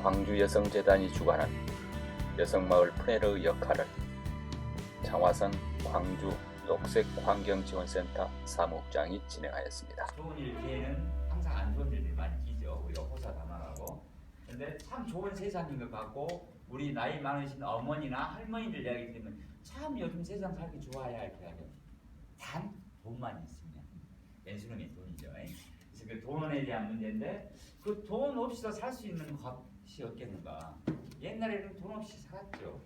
광주여성재단이 주관한 여성마을 푸네르의 역할을 장화선 광주 녹색환경지원센터 사무국장이 진행하였습니다. 좋은 일 뒤에는 항상 안 좋은 일들이 많이 끼죠. 우리가 호사다말하고. 근데 참 좋은 세상인 것 같고, 우리 나이 많으신 어머니나 할머니들 이야기 들으면 참 요즘 세상 살기 좋아야 할 거야. 단 돈만 있으면 왼수름이 돈이죠. 그래서 그 돈에 대한 문제인데, 그 돈 없이도 살 수 있는 것이 없겠는가. 옛날에는 돈 없이 살았죠.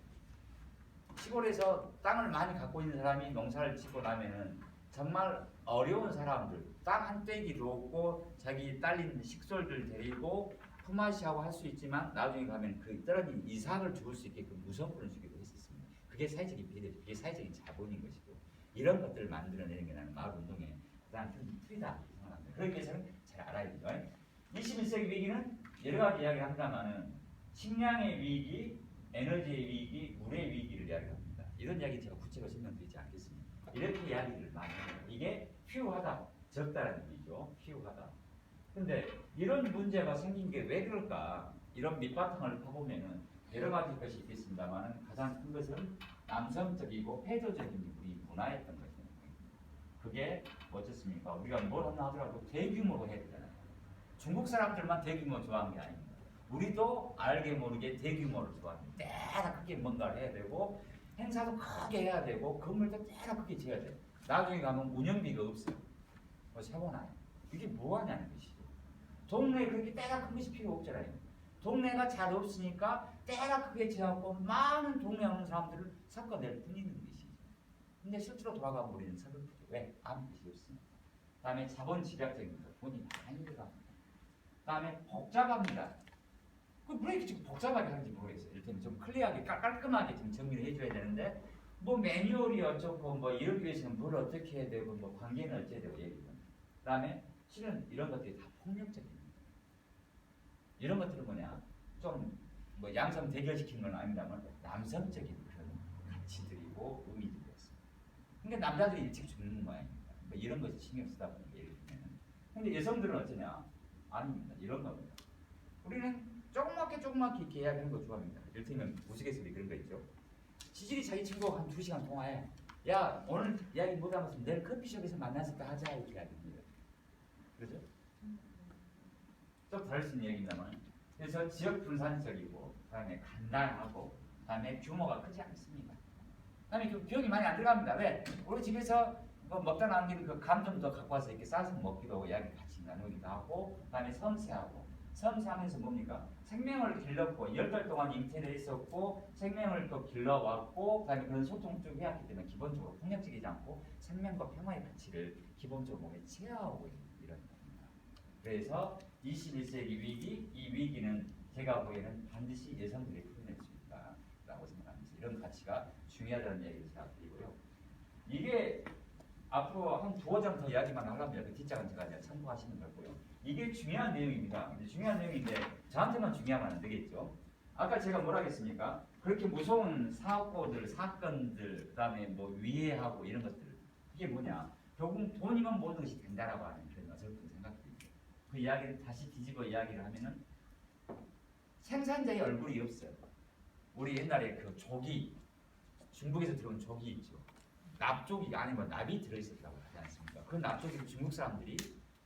시골에서 땅을 많이 갖고 있는 사람이 농사를 짓고 나면은 정말 어려운 사람들, 땅 한 떼기도 없고 자기 딸린 식솔들 데리고 품앗이하고 할 수 있지만 나중에 가면 그 떨어진 이삭을 죽을 수 있게끔 무선권을 주기도 했었습니다. 그게 사회적인 배려죠. 그게 사회적인 자본인 것이고, 이런 것들을 만들어내는 게 나는 마을 운동의 가장 큰 틀이다 생각합니다. 그러기 위해서는 잘 알아야 되죠. 21세기 위기는 여러 가지 이야기를 합니다만은 식량의 위기, 에너지의 위기, 물의 위기를 이야기합니다. 이런 이야기 제가 구체적으로 설명드리지 않겠습니다. 이렇게 이야기를 많이 합니다. 이게 피우하다, 적다라는 의미죠. 피우하다. 근데 이런 문제가 생긴 게 왜 그럴까? 이런 밑바탕을 파보면은 여러 가지 것이 있겠습니다만 가장 큰 것은 남성적이고 폐조적인 우리 문화였던 것입니다. 그게 어떻습니까? 우리가 뭘 하나 하더라도 대규모로 해야 되잖아요. 중국 사람들만 대규모 좋아하는 게 아닙니다. 우리도 알게 모르게 대규모를 좋아합니다. 때나 크게 뭔가를 해야 되고, 행사도 크게 해야 되고, 건물도 때나 크게 지어야 돼요. 나중에 가면 운영비가 없어요. 세워놔요. 이게 뭐 하냐는 것이죠. 동네에 그렇게 때가 큰 것이 필요 없잖아요. 동네가 잘 없으니까 때가 크게 지어갖고 많은 동네 오는 사람들을 섞어낼 뿐이는 것이죠. 근데 실제로 돌아가면 우리는 서글프죠. 왜? 아무 것이 없습니다. 그 다음에 자본 집약적인 것, 돈이 많이 들어갑니다. 그 다음에 복잡합니다. 왜 이렇게 지금 복잡하게 하는지 모르겠어요. 이를테면 좀 클리어하게 깔끔하게 좀 정리를 해줘야 되는데, 뭐 매뉴얼이 어쩌고 뭐 이러기 위해서는 뭘 어떻게 해야 되고 뭐 관계는 어째야 되고 얘기합니다. 그 다음에 실은 이런 것들이 다 폭력적입니다. 이런 것들은 뭐냐, 좀 뭐 양성 대결시키는 건 아닙니다만 남성적인 그런 가치들이고 의미들이었습니다. 그러니까 남자들이 일찍 죽는 모양입니다. 뭐 이런 것에 신경 쓰다 보니 예를 들면. 근데 여성들은 어쩌냐? 아닙니다. 이런 겁니다. 우리는 조그맣게 이렇게 이야기하는 거 좋아합니다. 이를테면 우스갯소리 그런 거 있죠. 지질이 자기 친구하고 한 2시간 통화해. 야, 오늘 이야기 못하면서 내일 커피숍에서 만나서 또 하자 이렇게 이야기합니다. 그렇죠? 좀 다를 수 있는 얘기입니다만, 그래서 지역 분산적이고, 그다음에 간단하고, 그다음에 규모가 크지 않습니다. 그다음에 그 비용이 많이 안 들어갑니다. 왜? 우리 집에서 뭐 먹다 남기는 그 감 좀 더 갖고 와서 이렇게 싸서 먹기도 하고 이야기 같이 나누기도 하고, 그다음에 섬세하고, 섬세하면서 뭡니까? 생명을 길렀고 10달 동안 잉태를 했었고 생명을 또 길러왔고, 그다음에 그런 소통 쭉 해왔기 때문에 기본적으로 폭력적이지 않고 생명과 평화의 가치를 기본적으로 몸에 체화하고 있는 이런 겁니다. 그래서 21세기 위기, 이 위기는 제가 보기에는 반드시 여성들이 풀어낼 수 있다라고 생각합니다. 이런 가치가 중요하다는 얘기를 제가 드리고요. 이게 앞으로 한 두어 장 더 이야기만 하려면 그 뒷장은 제가 이제 참고하시는 거고요. 이게 중요한 내용입니다. 중요한 내용인데 저한테만 중요하면 안 되겠죠. 아까 제가 뭐라 했습니까? 그렇게 무서운 사고들, 사건들, 그다음에 뭐 위해하고 이런 것들, 이게 뭐냐? 결국 돈이면 모든 것이 된다라고 하는 그런 어설픈 생각들이죠. 그 이야기를 다시 뒤집어 이야기를 하면은 생산자의 얼굴이 없어요. 우리 옛날에 그 조기, 중국에서 들어온 조기 있죠. 납조기 안에 뭐 납이 들어있었다고 하지 않습니까? 그 납조기를 중국 사람들이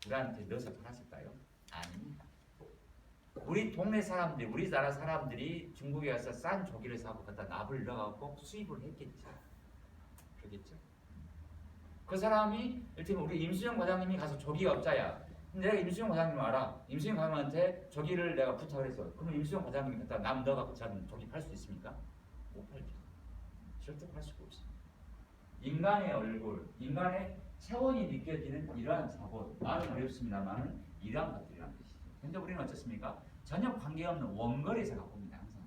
우리한테 넣어서 팔았을까요? 아닙니다. 우리 동네 사람들, 우리나라 사람들이 중국에 가서 싼 조기를 사고 갖다 납을 넣어갖고 수입을 했겠죠. 그러겠죠. 그 사람이 이를테면 우리 임수영 과장님이 가서 조기 업자야. 근데 내가 임수영 과장님 알아. 임수영 과장님한테 조기를 내가 부탁을 했어. 그러면 임수영 과장님이 갖다 납 넣어갖고 저는 조기 팔 수 있습니까? 못 팔죠. 절대 팔 수가 없습니다. 인간의 얼굴, 인간의 체온이 느껴지는 이러한 사고, 말은 어렵습니다만 이러한 것들이란 뜻이죠. 근데 우리는 어떻습니까? 전혀 관계없는 원거리에서 갖고 옵니다, 항상.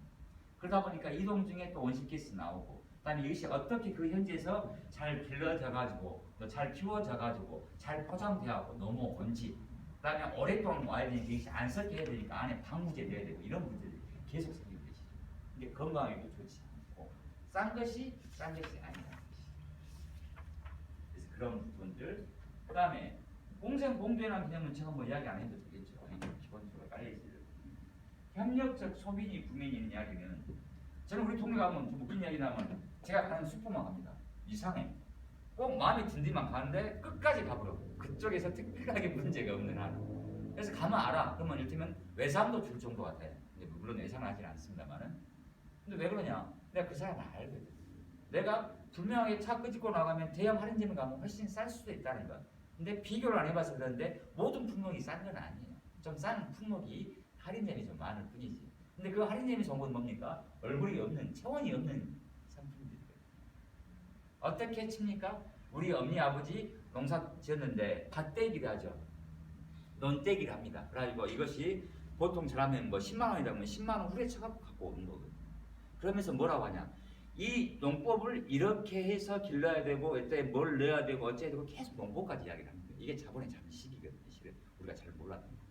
그러다 보니까 이동 중에 또 온실가스 나오고, 그다음에 이것이 어떻게 그 현지에서 잘 길러져가지고, 또 잘 키워져가지고, 잘 포장되고 넘어온지, 그다음에 오랫동안 와야 되니까 이것이 안 썩게 해야 되니까 안에 방부제 넣어야 되고 이런 문제들이 계속 생기는 것이죠. 이게 건강에도 좋지 않고, 싼 것이 아니다. 그런 부분들. 그 다음에 공생공주라는 개념은 제가 뭐 이야기 안 해도 되겠죠. 기본적으로 깔려 있어요. 협력적 소민이 국민이 이야기는 저는 우리 동네 가면 좀 웃긴 이야기 나면 제가 가는 슈퍼만 갑니다. 이상해. 꼭 마음이 든디만 가는데 끝까지 가버려. 그쪽에서 특별하게 문제가 없는 한. 그래서 가면 알아. 그러면 이를테면 외상도 줄 정도 같아. 물론 외상은 하진 않습니다만은. 근데 왜 그러냐? 내가 그 사람을 알거든. 내가 분명하게 차 끄집고 나가면 대형 할인점에 가면 훨씬 쌀 수도 있다는 거. 근데 비교를 안 해봐서 그런데 모든 품목이 싼 건 아니에요. 좀 싼 품목이 할인점이 좀 많을 뿐이지. 근데 그 할인점이 좋은 건 뭡니까? 얼굴이 없는, 체원이 없는 상품들이에요. 어떻게 칩니까? 우리 어머니 아버지 농사 지었는데 밭대기를 하죠. 논대기를 합니다. 그래가지고 이것이 보통 잘하면 뭐 10만 원이다 보면 10만 원 후레 쳐갖고 갖고 오는 거거든요. 그러면서 뭐라고 하냐? 이 농법을 이렇게 해서 길러야 되고 이때 뭘 넣어야 되고 어째야 되고 계속 농법까지 이야기를 합니다. 이게 자본의 잠식이거든요. 실은 우리가 잘 몰랐던 거예요.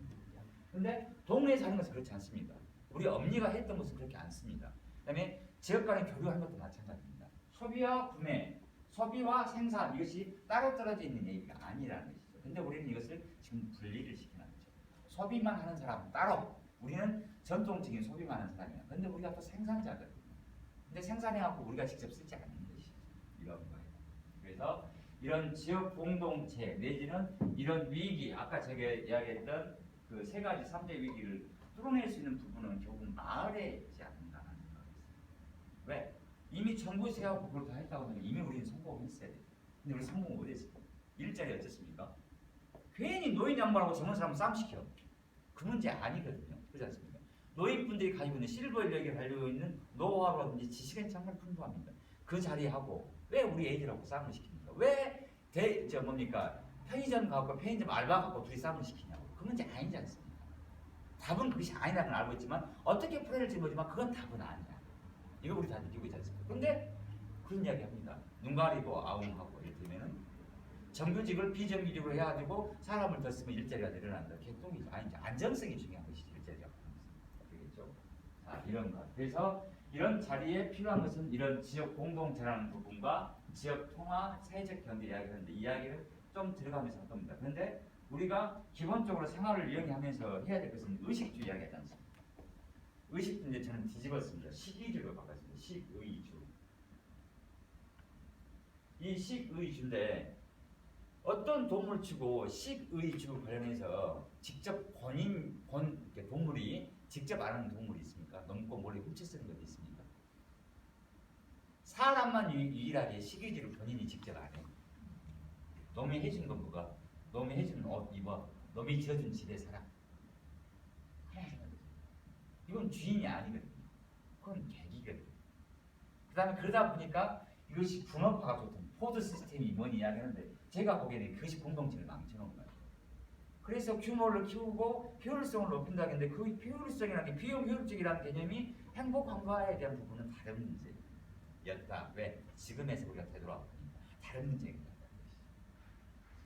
근데 동네에 사는 것은 그렇지 않습니다. 우리 엄니가 했던 것은 그렇게 않습니다. 그다음에 지역 간의 교류하는 것도 마찬가지입니다. 소비와 구매, 소비와 생산 이것이 따로 떨어져 있는 얘기가 아니라는 것이죠. 근데 우리는 이것을 지금 분리를 시켜놨죠. 소비만 하는 사람은 따로, 우리는 전통적인 소비만 하는 사람이야. 근데 우리가 또 생산자거든요. 근데 생산해갖고 우리가 직접 쓰지 않는 것이죠. 이런 거예요. 그래서 이런 지역 공동체 내지는 이런 위기, 아까 제가 이야기했던 그 세 가지 3대 위기를 뚫어낼 수 있는 부분은 결국은 마을에 있지 않는다는 거예요. 왜? 이미 정부에서 해갖고 그걸 다 했다고 하면 이미 우리는 성공했어야 돼요. 근데 우리 성공 못했어요. 일자리 어쨌습니까? 괜히 노인 양반하고 젊은 사람 싸움시켜. 그 문제 아니거든요. 그렇지 않습니까? 노인분들이 가지고 있는 실버 인력이 가지고 있는 노하우라든지 지식은 정말 풍부합니다. 그 자리하고 왜 우리 애들하고 싸움을 시킵니까? 왜 뭡니까? 편의점 가고 편의점 알바 가고 둘이 싸움을 시키냐고. 그 문제 아니지 않습니까? 답은 그것이 아니라는 걸 알고 있지만 어떻게 풀어야 될지 모르지만 그건 답은 아니야. 이거 우리 다 느끼고 있지 않습니까? 근데 그런 이야기 합니다. 눈 가리고 아웅하고 이를테면은 정규직을 비정규직으로 해가지고 사람을 더 쓰면 일자리가 늘어난다. 개똥이죠. 아니죠. 안정성이 중요한 것이지 일자리가. 되겠죠. 자, 이런 것. 그래서 이런 자리에 필요한 것은 이런 지역 공동체라는 부분과 지역 통합, 사회적 견제 이야기하는데 이야기를 좀 들어가면서 할 겁니다. 그런데 우리가 기본적으로 생활을 영위하면서 해야 될 것은 의식주 이야기하지 않습니까? 의식주 이제 저는 뒤집었습니다. 식의주로 바꿨습니다. 식의주. 이 식의주인데 어떤 동물치고 식의주 관련해서 직접 동물이 직접 안 하는 동물이 있습니까? 넘고 몰래 훔쳐 쓰는 것도 있습니까? 사람만 유일하게 식의주를 본인이 직접 안 해요. 놈이 해준 건 뭐가? 놈이 해준 옷 입어. 놈이 지어준 집에 살아. 이건 주인이 아니거든요. 그건 계기거든요. 그 다음에 그러다 보니까 이것이 분업화가 좋던 포드 시스템이 뭐니 이야기하는데 제가 보기에는 그것이 공동체를 망쳐놓은 거예요. 그래서 규모를 키우고 효율성을 높인다고 했는데 그 효율성이라는 게 비효율적이라는 개념이 행복 환과에 대한 부분은 다른 문제였다. 왜? 지금에서 우리가 되돌아보니까 다른 문제가 있다는 것이죠.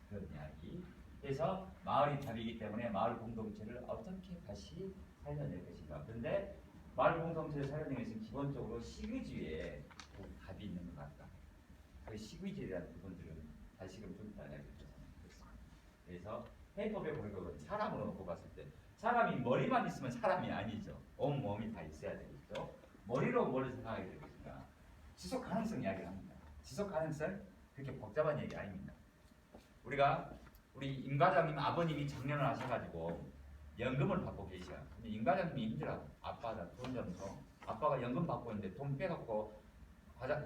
그런 이야기. 그래서 마을이 답이기 때문에 마을 공동체를 어떻게 다시 살려낼 것인가. 그런데 마을 공동체를 살려내기 위해서는 기본적으로 식의주의에 답이 있는 것 같다. 그 식의주의에 대한 부분들은 다시금 좀 이따 이야기하겠습니다. 그래서 해법의 골격은 사람으로 놓고 봤을 때 사람이 머리만 있으면 사람이 아니죠. 온 몸이 다 있어야 되겠죠. 머리로 뭘 생각하게 되겠습니까? 지속 가능성 이야기를 합니다. 지속 가능성 그렇게 복잡한 얘기 아닙니다. 우리 임 과장님 아버님이 정년을 하셔가지고 연금을 받고 계셔. 근데 임 과장님이 힘들어. 아빠가 돈 좀 줘. 아빠가 연금 받고 있는데 돈 빼갖고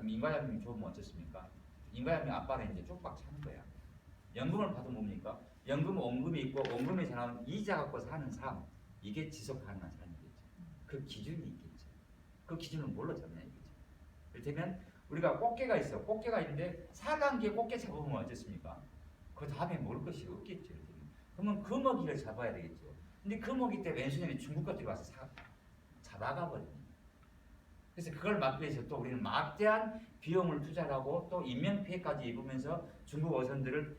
임 과장님이 좋으면 어쩌습니까? 임 과장님 아빠는 이제 쪽박 차는 거야. 연금을 받으면 뭡니까? 연금 원금이 있고 원금에 사는 이자 갖고 사는 삶. 이게 지속 가능한 삶이겠죠. 그 기준이 있겠죠. 그 기준은 뭘로 잡냐 이거죠. 이를테면 우리가 꽃게가 있어. 꽃게가 있는데 4단계 꽃게 잡으면 어떻습니까? 그 다음에 먹을 것이 없겠죠. 그러면 그 먹이를 잡아야 되겠죠. 근데 그 먹이 때 왼수년에 중국 것들이 와서 잡아가 버립니다. 그래서 그걸 막기 위해서 또 우리는 막대한 비용을 투자하고 또 인명피해까지 입으면서 중국 어선들을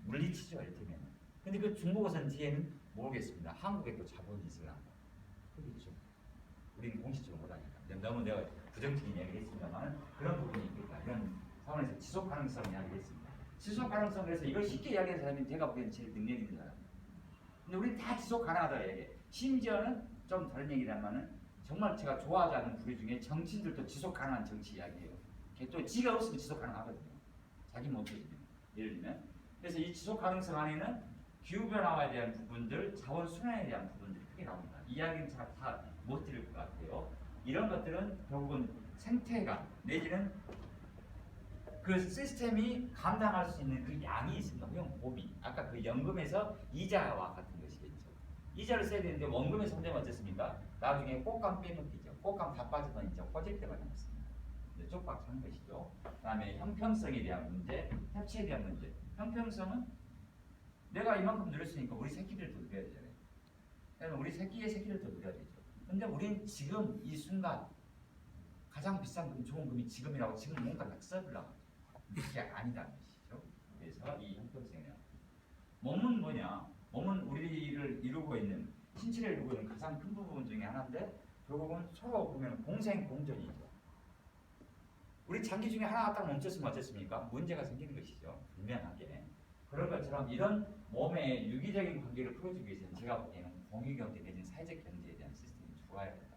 물리치죠. 이를테면. 근데 그 중국 어선 뒤에는 모르겠습니다. 한국에 또 자본이 있으나 그렇죠. 우리는 공식적으로 못하니까. 너무 내가 부정적인 이야기를 했습니다만 그런 부분이 있겠다. 이런 상황에서 지속 가능성 이야기를 했습니다. 지속 가능성 그래서 이걸 쉽게 이야기하는 사람이 제가 보기에는 제일 능력 있는 사람. 근데 우리 다 지속 가능하다 얘기해. 심지어는 좀 다른 얘기라면은 정말 제가 좋아하지 않는 부류 중에 정치인들도 지속 가능한 정치 이야기예요. 또 지가 없으면 지속 가능하거든요. 자기 못해주면 예를 들면 그래서 이 지속 가능성 안에는 기후 변화에 대한 부분들, 자원 순환에 대한 부분들이 크게 나옵니다. 이야기는 잘 다 못 드릴 것 같아요. 이런 것들은 결국은 생태가 내지는 그 시스템이 감당할 수 있는 그 양이 있습니다. 그냥 봄이 아까 그 연금에서 이자와 같은 것이겠죠. 이자를 써야 되는데 원금에서 혼자면 어쨌습니까? 나중에 꽃감 빼면 되죠. 꽃감 다 빠지면 이제 꺼질 때가 남습니다. 쪽박 차는 것이죠. 그다음에 형평성에 대한 문제, 협치에 대한 문제. 형평성은 내가 이만큼 늘었으니까 우리 새끼들도 늘어야 되잖아요. 그러면 우리 새끼의 새끼들도 늘어야 되죠. 근데 우린 지금 이 순간 가장 비싼 금, 좋은 금이 지금이라고 지금 뭔가 다 써보려고 그게 아니다는 것이죠. 그래서 이 형평성이냐. 몸은 뭐냐? 몸은 우리를 이루고 있는 신체를 이루고 있는 가장 큰 부분 중에 하나인데 결국은 서로 보면 공생공존이죠. 우리 장기 중에 하나가 딱 멈췄으면 어쨌습니까? 문제가 생기는 것이죠. 분명하게. 그런 것처럼 이런 몸의 유기적인 관계를 풀어주기 위해서는 제가 보기에는 공유경제 내지는 사회적 경제에 대한 시스템이 좋아야 된다.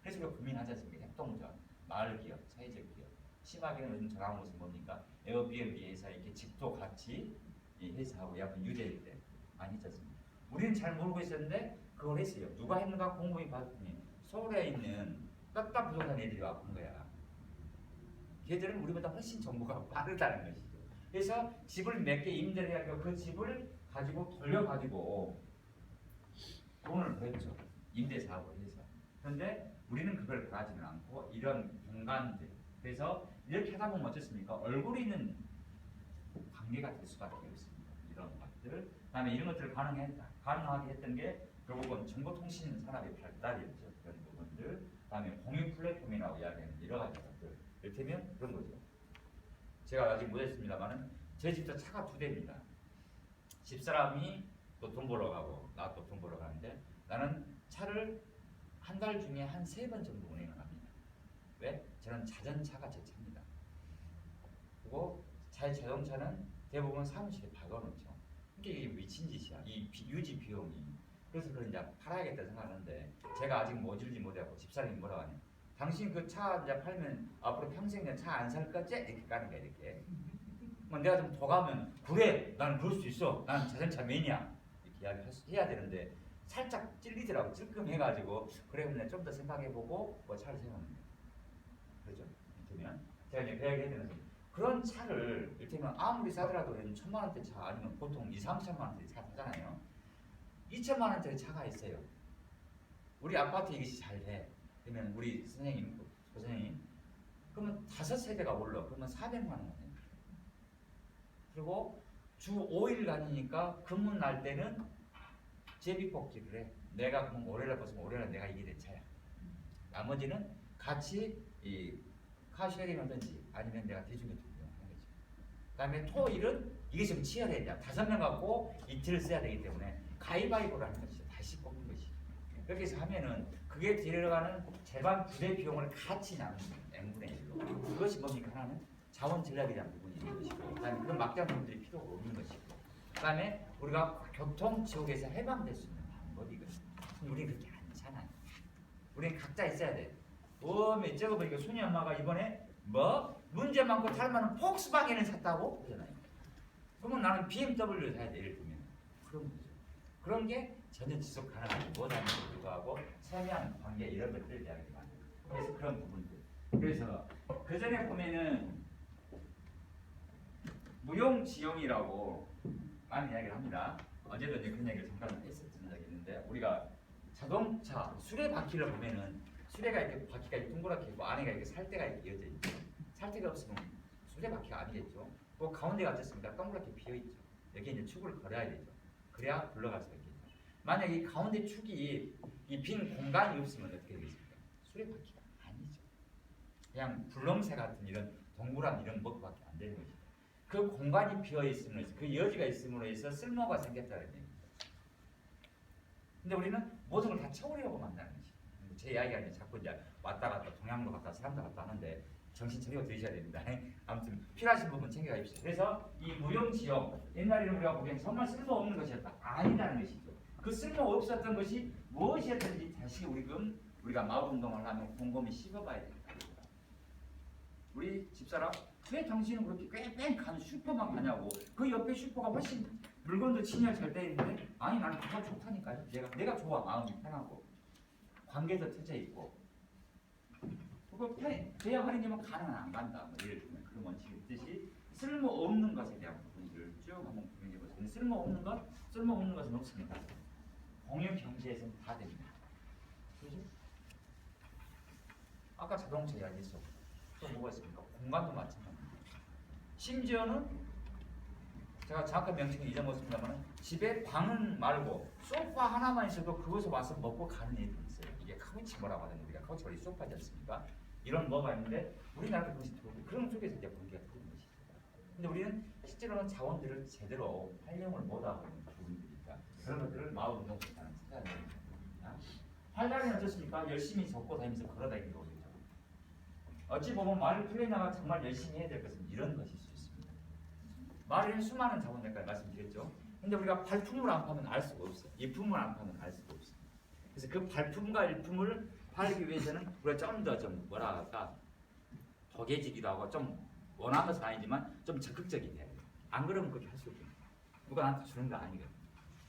그래서 우리가 고민하지 않습니까? 협동조합, 마을기업, 사회적 기업. 심하게는 요즘 전화하는 것은 뭡니까? 에어비앤비 회사 이렇게 집도 같이 이 회사하고 약간 유대일 때 많이 있지 않습니까? 우리는 잘 모르고 있었는데 그걸 했어요. 누가 했는가 공무원이 봤더니 서울에 있는 떴다 부동산 애들이 와본 거야. 걔들은 우리보다 훨씬 정보가 빠르다는 것이죠. 그래서 집을 몇 개 임대를 해야 그 집을 가지고 돌려가지고 돈을 벌죠. 임대 사업을 해서. 그런데 우리는 그걸 바라지는 않고 이런 공간들. 그래서 이렇게 하다 보면 어떻습니까? 얼굴이 있는 관계가 될 수밖에 없습니다. 이런 것들. 그다음에 이런 것들을 가능하게 했던 게 결국은 정보통신 산업의 발달이었죠. 그런 부분들. 그다음에 공유 플랫폼이라고 이야기하는 여러 가지 것들. 이를테면 그런 거죠. 제가 아직 못했습니다만은 제 집도 차가 2대입니다. 집사람이 또 돈 벌어 가고 나 또 돈 벌어 가는데 나는 차를 한 달 중에 한 3번 정도 운행을 합니다. 왜? 저는 자전차가 제 차입니다. 그리고 자동차는 대부분 사무실에 박아놓죠. 이게 미친 짓이야. 이 유지 비용이. 그래서 그걸 이제 팔아야겠다 생각하는데 제가 아직 모질지 못하고 집사람이 뭐라고 하냐. 당신 그 차 이제 팔면 앞으로 평생 차 안 살 거지? 이렇게 까는 거야 이렇게. 내가 좀 더 가면 그래 나는 그럴 수 있어. 나는 자전차 매니아 이렇게 해야 되는데 살짝 찔리더라고. 찔끔해가지고 그래 그냥 좀 더 생각해보고 뭐 차를 세우는 거야. 그렇죠? 이를테면 제가 이제 그 이야기 해드리는 거죠. 그런 차를 이를테면 아무리 싸더라도 1,000만 원대 차 아니면 보통 2,000~3,000만 원대 차 사잖아요. 2,000만 원짜리 차가 있어요. 우리 아파트 이것이 잘 돼. 그러면 우리 선생님, 선생님, 그러면 5세대가 올라. 그러면 400만 원 됩니다. 그리고 주 5일 다니니까 근무 날 때는 제비뽑기를 해. 내가 그럼 월요일에 벗으면 월요일에 내가 이게 내 차야. 나머지는 같이 이 카쉐어링 하든지 아니면 내가 대중교통 이용하는 거지. 그다음에 토일은 이게 좀 치열해야 돼. 5명 갖고 이틀을 써야 되기 때문에 가위바위보를 하는 것이죠. 다시 뽑는 것이. 그렇게 해서 하면은 그게 들어가는 재반 부대 비용을 같이 나누는 n분의 1로. 그것이 뭡니까? 하나는 자원 전략에 대한 부분이 있는 것이고, 그다음에 그런 막대한 부분들이 필요가 없는 것이고, 그다음에 우리가 교통 지옥에서 해방될 수 있는 방법이거든요. 우리는 그렇게 않잖아요. 우리는 각자 있어야 돼. 저거 보니까 순이 엄마가 이번에 뭐 문제 많고 다른 많은 폭스바겐을 샀다고 그러잖아요. 그러면 나는 BMW를 사야 돼. 예를 들면 그런 거죠. 그런 게 전혀 지속 가능하지 못하는 것도 하고 세미한 관계 이런 것들을 이야기하는 거예요. 그래서 그런 부분들. 그래서 그 전에 보면은 무용지용이라고 많은 이야기를 합니다. 어제도 이제 그런 얘기를 잠깐 했었던 적이 있는데 우리가 자동차 수레바퀴를 보면은 수레가 이렇게 바퀴가 이렇게 동그랗게 있고 안에가 이렇게 살대가 이렇게 이어져 있죠. 살대가 없으면 수레바퀴가 아니겠죠. 그 가운데가 어떻습니까? 동그랗게 비어 있죠. 여기 이제 축을 걸어야 되죠. 그래야 굴러갈 수 있겠죠. 만약 이 가운데 축이 이 빈 공간이 없으면 어떻게 되겠습니까? 수레바퀴가 아니죠. 그냥 굴렁쇠 같은 이런 동그란 이런 것밖에 안 되는 것이죠. 그 공간이 비어 있음으로 해서 그 여지가 있음으로 해서 쓸모가 생겼다는 얘기입니다. 근데 우리는 모든 걸 다 채우려고 만드는 것이죠. 제 이야기가 이제 자꾸 이제 왔다 갔다 동양도 갔다 사람도 갔다 하는데 정신 차리고 들으셔야 됩니다. 아무튼 필요하신 부분 챙겨가십시오. 그래서 이 무용지용 옛날에는 우리가 보기엔 정말 쓸모없는 것이었다. 아니다는 것이죠. 그 쓸모 없었던 것이 무엇이든지 다시 우리가 마을 운동을 하려면 곰곰이 씹어봐야 된다. 우리 집사람 왜 당신은 그렇게 뺑뺑 가는 슈퍼만 가냐고. 그 옆에 슈퍼가 훨씬 물건도 친절 잘 돼 있는데 아니 나는 그거 좋다니까요. 내가 좋아. 마음이 편하고 관계도 터져 있고 그거 대야 할인이면 가능은 안 간다. 뭐 예를 들면 그런 원칙이 있듯이 쓸모없는 것에 대한 부분들을 쭉 한번 고민해 보세요. 쓸모없는 것은 없습니다. 공유 경제에서는 다 됩니다. 그죠? 아까 자동차 이야기했어. 또 뭐가 있습니까? 공간도 마찬가지입니다. 심지어는 제가 정확한 명칭은 잊어먹었습니다만 집에 방은 말고 소파 하나만 있어도 그것을 와서 먹고 가는 애들이 있어요. 이게 카우치 뭐라고 하는데 우리가 카우치가 이 소파지 않습니까? 이런 뭐가 있는데 우리나라도 그것이 들어오고 그런 속에서 이제 관계가 되는 것이죠. 근데 우리는 실제로는 자원들을 제대로 활용을 못하고 있는 부분들이니까 그런 것들을 마을 운동센터는 찾아야 됩니다. 활달이는 어떻습니까? 열심히 적고 다니면서 걸어다니는 거죠. 어찌 보면 말을 플레이너가 정말 열심히 해야 될 것은 이런 것일 수 있습니다. 말에는 수많은 자원들까지 말씀드렸죠. 근데 우리가 발품을 안 파면 알 수가 없어요. 일품을 안 파면 알 수가 없어요. 그래서 그 발품과 일품을 팔기 위해서는 우리가 좀 더 뭐라 할까 덕해지기도 하고 좀 원하는 것은 아니지만 좀 적극적이 돼야 돼요. 안 그러면 그렇게 할 수 없거든요. 누가 나한테 주는 거 아니거든요.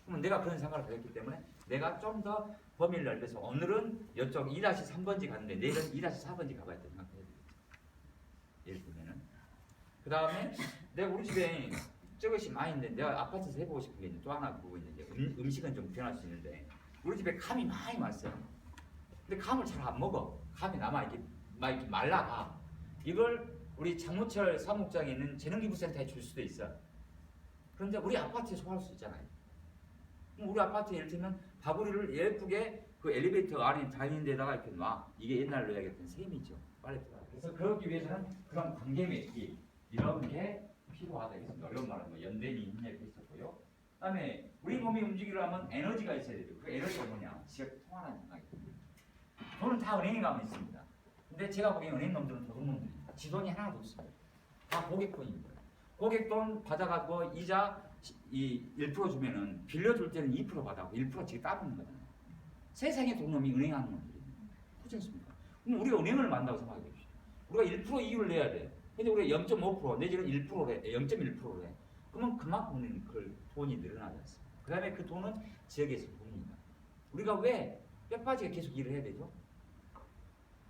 그러면 내가 그런 생각을 가졌기 때문에 내가 좀 더 범위를 넓혀서 오늘은 이쪽 2-3번지 갔는데 내일은 2-4번지 가봐야 돼 생각해야 되겠죠. 예를 들면은 그 다음에 내가 우리 집에 저것이 많이 있는데 내가 아파트에서 해보고 싶은 게 또 하나 그거 있는데 음식은 좀 변할 수 있는데 우리 집에 감이 많이 왔어요. 근데 감을 잘 안 먹어. 감이 남아 이렇게 막 이렇게 말라가. 이걸 우리 장무철 사무국장에 있는 재능기부센터에 줄 수도 있어. 그런데 우리 아파트에 소화할 수 있잖아요. 그럼 우리 아파트에 예를 들면 바구리를 예쁘게 그 엘리베이터 안에 다니는 데다가 이렇게 놔. 이게 옛날로 이야기했던 셈이죠. 빨리 들어가. 그래서 그러기 위해서는 그런 관계 맺기 이런 게 필요하다. 그래서 이런 말은 뭐 연대미 협력이 있었고요. 그다음에 우리 몸이 움직이려면 에너지가 있어야 되죠. 그 에너지가 뭐냐? 지역 통화라는 생각이 듭니다. 돈은 다 은행에 가면 있습니다. 근데 제가 보기엔 은행 놈들은 도둑놈들입니다. 지돈이 하나도 없습니다. 다 고객돈입니다. 고객돈 받아가고 이자 1% 주면은 빌려줄 때는 2% 받아고 1% 지금 따보는 거잖아요. 세상에 돈놈이 은행하는 놈들입니다. 그렇지 않습니까? 그럼 우리가 은행을 만다고 생각해 봅시다. 우리가 1% 이율을 내야 돼요. 근데 우리가 0.5% 내지는 1%래, 0.1%래. 그러면 그만큼 그 돈이 늘어나지 않습니까? 그 다음에 그 돈은 지역에서 돈입니다. 우리가 왜 뼈빠지게 계속 일을 해야 되죠?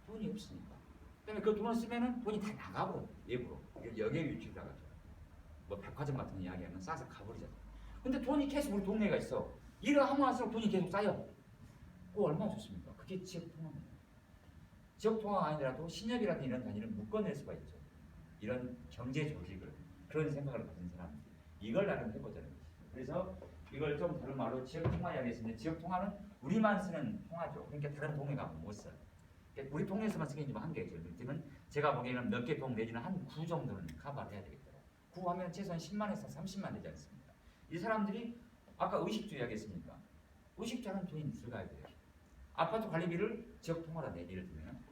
돈이 없으니까. 그다음에 그 돈을 쓰면은 돈이 다 나가버려 외부로. 여기에 유출돼가지고. 뭐 백화점 같은 거 이야기하면 싸서 가버리잖아요. 근데 돈이 계속 우리 동네가 있어. 일을 하면 할수록 돈이 계속 쌓여. 그거 얼마나 좋습니까? 그게 지역 통화입니다. 지역 통화가 아니더라도 신협이라든지 이런 단위를 묶어낼 수가 있죠. 이런 경제 조직을 그런 생각을 가진 사람들 이걸 나름 해보자는 것이죠. 그래서 이걸 좀 다른 말로 지역 통화 이야기했는데 지역 통화는 우리만 쓰는 통화죠. 그러니까 다른 동네가 못 써요. 그러니까 우리 동네에서만 쓰기는 좀 한계죠. 그러면 제가 보기에는 몇 개 동 내지는 한 9 정도는 커버를 해야 되겠더라고요. 9 하면 최소한 10만에서 30만 되지 않습니까? 이 사람들이 아까 의식주 이야기했습니까? 의식주하는 돈이 들어가야 돼요. 아파트 관리비를 지역 통화로 내 예를 들면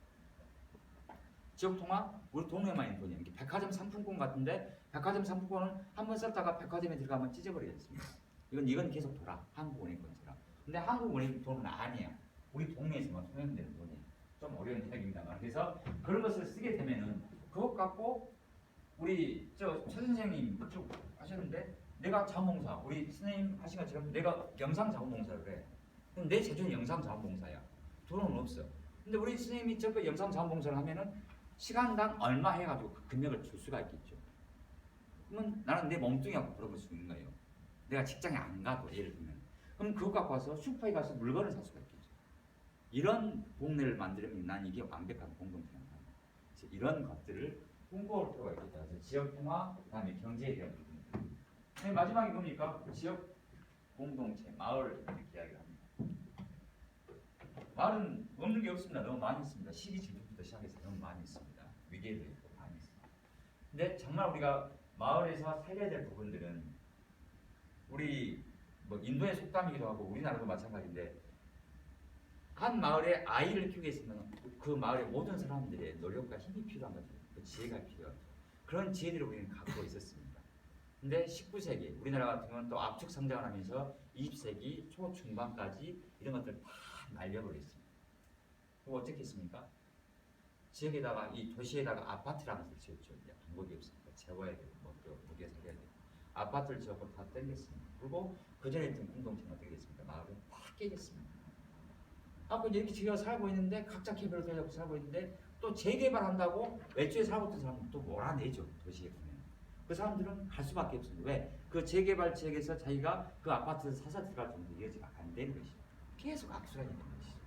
지역 통화 우리 동네만 있는 돈이에요. 백화점 상품권 같은데 백화점 상품권은 한번 썼다가 백화점에 들어가면 찢어버리겠습니다. 이건 계속 돌아 한국은행권처럼. 근데 한국은행 돈은 아니야. 우리 동네에서만 통용되는 돈이에요. 좀 어려운 이야기입니다만 그래서 그런 것을 쓰게 되면은 그것 갖고 우리 저 최 선생님 쭉 하셨는데 내가 자원봉사 우리 선생님 하신 것처럼 내가 영상 자원봉사를 해. 그럼 내 재주는 영상 자원봉사야. 돈은 없어. 근데 우리 선생님이 저거 영상 자원봉사를 하면은 시간당 얼마 해가지고 그 금액을 줄 수가 있겠죠. 그러면 나는 내 몸뚱이하고 물어볼 수 있는 거예요. 내가 직장에 안 가도 예를 들면 그럼 그거 갖고 와서 슈퍼에 가서 물건을 살 수가 있겠죠. 이런 동네를 만들면 난 이게 완벽한 공동체다. 이런 것들을 꿈꿔올 필요가 있겠다. 그래서 지역 통화, 그다음에 경제에 대한 부분. 마지막에 보니까 지역 공동체, 마을 이렇게 이야기를 합니다. 마을은 없는 게 없습니다. 너무 많이 있습니다. 시기 질투부터 시작해서 너무 많이 있습니다. 위계도 있고 많이 있습니다. 근데 정말 우리가 마을에서 살려야 될 부분들은 우리 뭐 인도의 속담이기도 하고 우리나라도 마찬가지인데 한 마을에 아이를 키우게 있으면 그 마을의 모든 사람들의 노력과 힘이 필요한 거죠. 그 지혜가 필요하죠. 그런 지혜들을 우리는 갖고 있었습니다. 근데 19세기 우리나라 같은 경우는 또 압축 성장을 하면서 20세기 초중반까지 이런 것들 다 날려버렸습니다. 그럼 어떻게 했습니까? 지역에다가 이 도시에다가 아파트를 하나 지었죠. 이제 방법이 없으니까 재워야 되고 뭐또 무게 살려야 되고 아파트를 지었고 다 땡겼습니다. 그리고 그 전에 있던 공동체는 어떻게 됐습니까? 마을은 다 깨졌습니다. 아까 이렇게 지가 살고 있는데 각자 개별로 살고 살고 있는데 또 재개발한다고 외주에 살고 있던 사람은 또 몰아내죠. 도시에 보면 그 사람들은 갈 수밖에 없습니다. 왜? 그 재개발 지역에서 자기가 그 아파트에서 사서 들어갈 정도 여지가 안 되는 것이죠. 계속 악순환이 되는 것이죠.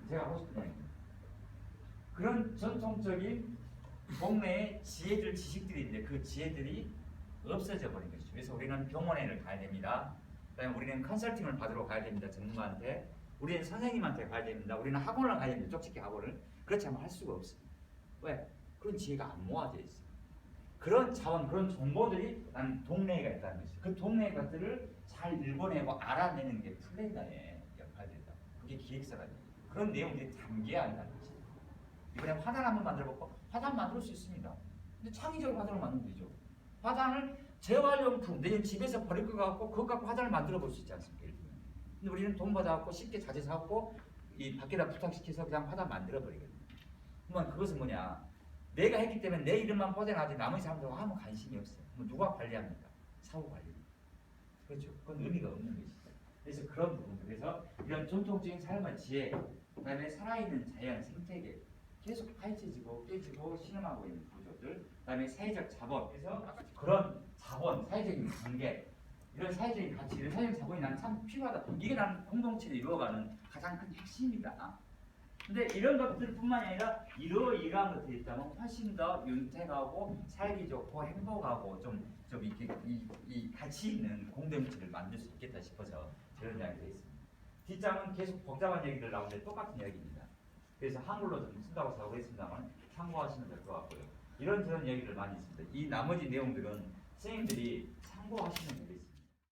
제가 하고 싶은 얘기입니다. 그런 전통적인 동네의 지혜들 지식들이 있는데 그 지혜들이 없어져 버린 것이죠. 그래서 우리는 병원에를 가야 됩니다. 그다음에 우리는 컨설팅을 받으러 가야 됩니다. 전문가한테. 우리는 선생님한테 가야 됩니다. 우리는 학원을 가야 됩니다. 쪽집게 학원을. 그렇지 않으면 할 수가 없습니다. 왜? 그런 지혜가 안 모아져 있어요. 그런 자원, 그런 정보들이 난 동네가 있다는 것이죠. 그 동네 것들을 잘 읽어내고 알아내는 게 플래너의 역할이다. 그게 기획사가 됩니다. 그런 내용들이 담겨야 한다는 것이죠. 이번에 화단 한번 만들어볼까? 화단 만들 수 있습니다. 근데 창의적으로 화단을 만들면 되죠. 화단을 재활용품, 내 집에서 버릴 것 같고 그것 갖고 화단을 만들어 볼 수 있지 않습니까? 근데 우리는 돈 받아갖고 쉽게 자재 사갖고 이 밖에다 부탁시켜서 그냥 화단 만들어 버리거든요. 그러면 그것은 뭐냐? 내가 했기 때문에 내 이름만 뻗어나지 나머지 사람들은 아무 관심이 없어요. 그럼 누가 관리합니까? 사후 관리. 그렇죠. 그건 의미가 없는 것이죠. 그래서 그런 부분들. 그래서 이런 전통적인 삶의 지혜, 그다음에 살아있는 자연 생태계 계속 파헤쳐지고 깨지고 신음하고 있는 구조들, 그다음에 사회적 자본. 그래서 그런 자본, 사회적인 관계. 이런 사회적인 가치, 이런 사회적 자본이 나는 참 필요하다. 이게 나는 공동체를 이루어가는 가장 큰 핵심이다. 근데 이런 것들뿐만이 아니라 이러이러한 것들이 있다면 훨씬 더 윤택하고 살기 좋고 행복하고 좀 이렇게 이 가치 있는 공동체를 만들 수 있겠다 싶어서 저런 이야기를 했습니다. 뒷장은 계속 복잡한 얘기들 나오는데 똑같은 이야기입니다. 그래서 한글로 좀 쓴다고 생각했습니다만 참고하시면 될 것 같고요. 이런저런 얘기를 많이 있습니다. 이 나머지 내용들은 선생님들이 참고하시면 되겠습니다.